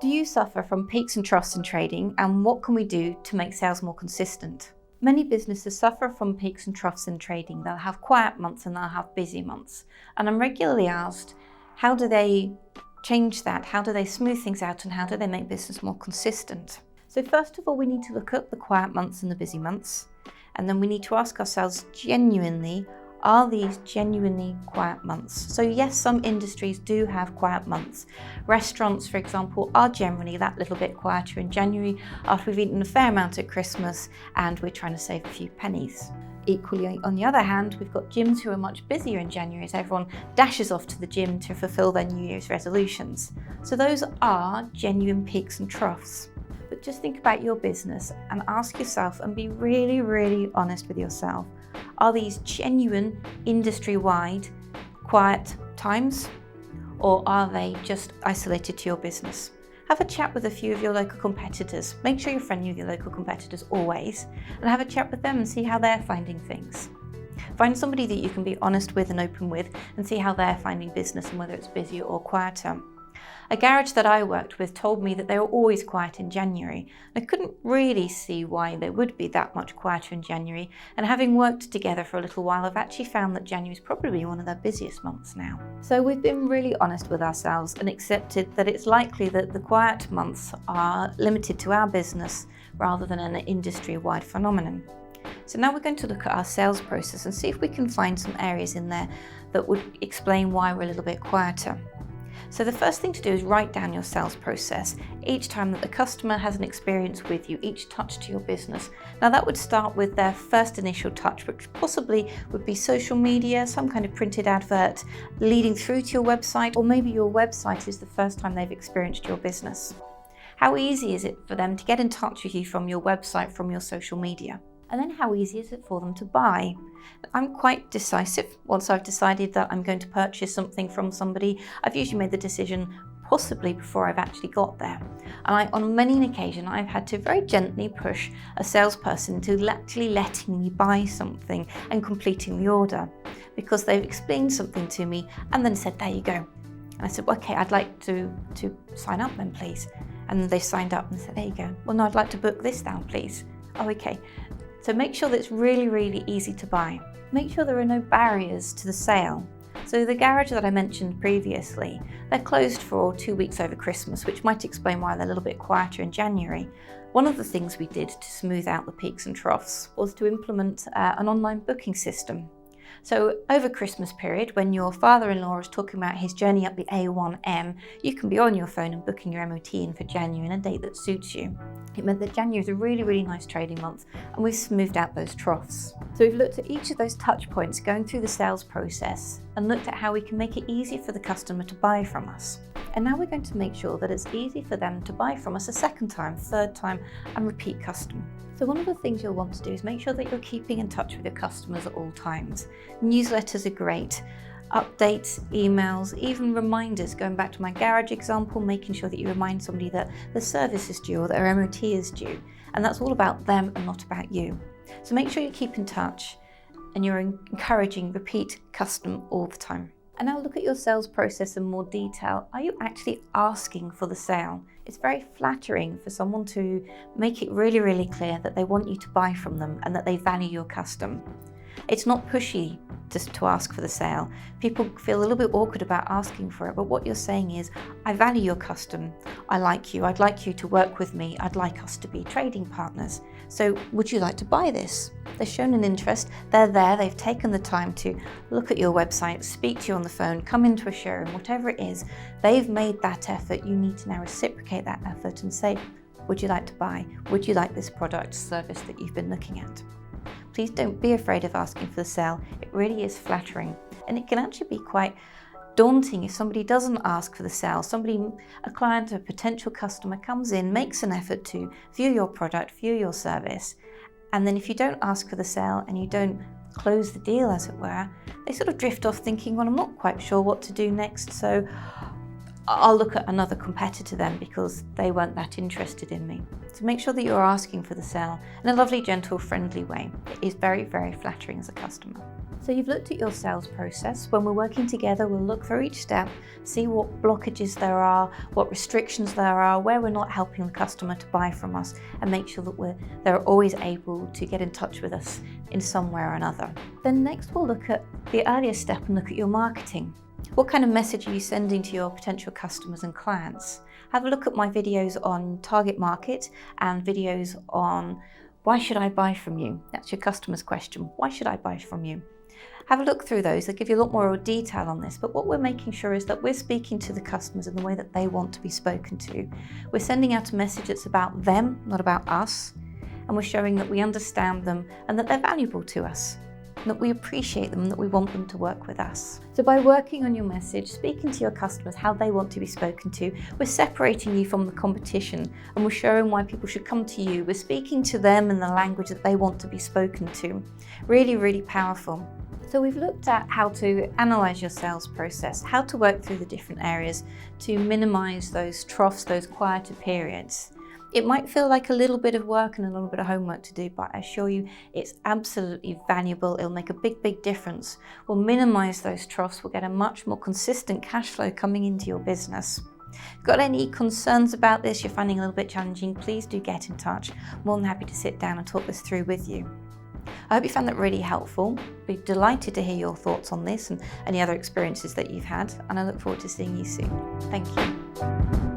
Do you suffer from peaks and troughs in trading, and what can we do to make sales more consistent? Many businesses suffer from peaks and troughs in trading. They'll have quiet months and they'll have busy months. And I'm regularly asked, how do they change that? How do they smooth things out, and how do they make business more consistent? So first of all, we need to look at the quiet months and the busy months. And then we need to ask ourselves genuinely, are these genuinely quiet months? So yes, some industries do have quiet months. Restaurants, for example, are generally that little bit quieter in January after we've eaten a fair amount at Christmas and we're trying to save a few pennies. Equally, on the other hand, we've got gyms who are much busier in January as everyone dashes off to the gym to fulfill their New Year's resolutions. So those are genuine peaks and troughs. But just think about your business and ask yourself and be really, really honest with yourself. Are these genuine industry-wide quiet times, or are they just isolated to your business? Have a chat with a few of your local competitors. Make sure you're friendly with your local competitors always, and have a chat with them and see how they're finding things. Find somebody that you can be honest with and open with and see how they're finding business and whether it's busier or quieter. A garage that I worked with told me that they were always quiet in January. I couldn't really see why they would be that much quieter in January, and having worked together for a little while, I've actually found that January is probably one of their busiest months now. So we've been really honest with ourselves and accepted that it's likely that the quiet months are limited to our business rather than an industry-wide phenomenon. So now we're going to look at our sales process and see if we can find some areas in there that would explain why we're a little bit quieter. So the first thing to do is write down your sales process each time that the customer has an experience with you, each touch to your business. Now that would start with their first initial touch, which possibly would be social media, some kind of printed advert leading through to your website, or maybe your website is the first time they've experienced your business. How easy is it for them to get in touch with you from your website, from your social media? And then how easy is it for them to buy? I'm quite decisive. Once I've decided that I'm going to purchase something from somebody, I've usually made the decision possibly before I've actually got there. And on many an occasion, I've had to very gently push a salesperson into actually letting me buy something and completing the order, because they've explained something to me and then said, there you go. And I said, well, okay, I'd like to sign up then, please. And they signed up and said, there you go. Well, no, I'd like to book this down, please. Oh, okay. So make sure that it's really, really easy to buy. Make sure there are no barriers to the sale. So the garage that I mentioned previously, they're closed for 2 weeks over Christmas, which might explain why they're a little bit quieter in January. One of the things we did to smooth out the peaks and troughs was to implement an online booking system. So over Christmas period, when your father-in-law is talking about his journey up the A1M, you can be on your phone and booking your MOT in for January in a date that suits you. It meant that January is a really, really nice trading month, and we've smoothed out those troughs. So we've looked at each of those touch points going through the sales process and looked at how we can make it easier for the customer to buy from us. And now we're going to make sure that it's easy for them to buy from us a second time, third time, and repeat customer. So one of the things you'll want to do is make sure that you're keeping in touch with your customers at all times. Newsletters are great, updates, emails, even reminders. Going back to my garage example, making sure that you remind somebody that the service is due or that their MOT is due. And that's all about them and not about you. So make sure you keep in touch and you're encouraging repeat custom all the time. And now look at your sales process in more detail. Are you actually asking for the sale? It's very flattering for someone to make it really, really clear that they want you to buy from them and that they value your custom. It's not pushy to ask for the sale. People feel a little bit awkward about asking for it, but what you're saying is, I value your custom, I like you, I'd like you to work with me, I'd like us to be trading partners. So would you like to buy this? They've shown an interest, they're there, they've taken the time to look at your website, speak to you on the phone, come into a showroom, whatever it is, they've made that effort. You need to now reciprocate that effort and say, would you like to buy? Would you like this product, service that you've been looking at? Please don't be afraid of asking for the sale. It really is flattering, and it can actually be quite daunting if somebody doesn't ask for the sale. A client, a potential customer comes in, makes an effort to view your product, view your service, and then if you don't ask for the sale and you don't close the deal, as it were, they sort of drift off thinking, well, I'm not quite sure what to do next, so I'll look at another competitor then because they weren't that interested in me. So make sure that you're asking for the sale in a lovely, gentle, friendly way. It is very, very flattering as a customer. So you've looked at your sales process. When we're working together, we'll look through each step, see what blockages there are, what restrictions there are, where we're not helping the customer to buy from us, and make sure that they're always able to get in touch with us in some way or another. Then next we'll look at the earlier step and look at your marketing. What kind of message are you sending to your potential customers and clients? Have a look at my videos on target market and videos on why should I buy from you? That's your customer's question. Why should I buy from you? Have a look through those. They'll give you a lot more detail on this, but what we're making sure is that we're speaking to the customers in the way that they want to be spoken to. We're sending out a message that's about them, not about us, and we're showing that we understand them and that they're valuable to us, and that we appreciate them and that we want them to work with us. So by working on your message, speaking to your customers how they want to be spoken to, we're separating you from the competition and we're showing why people should come to you. We're speaking to them in the language that they want to be spoken to. Really, really powerful. So we've looked at how to analyse your sales process, how to work through the different areas to minimise those troughs, those quieter periods. It might feel like a little bit of work and a little bit of homework to do, but I assure you it's absolutely valuable. It'll make a big, big difference. We'll minimise those troughs. We'll get a much more consistent cash flow coming into your business. If you've got any concerns about this, you're finding it a little bit challenging, please do get in touch. I'm more than happy to sit down and talk this through with you. I hope you found that really helpful. I'd be delighted to hear your thoughts on this and any other experiences that you've had, and I look forward to seeing you soon. Thank you.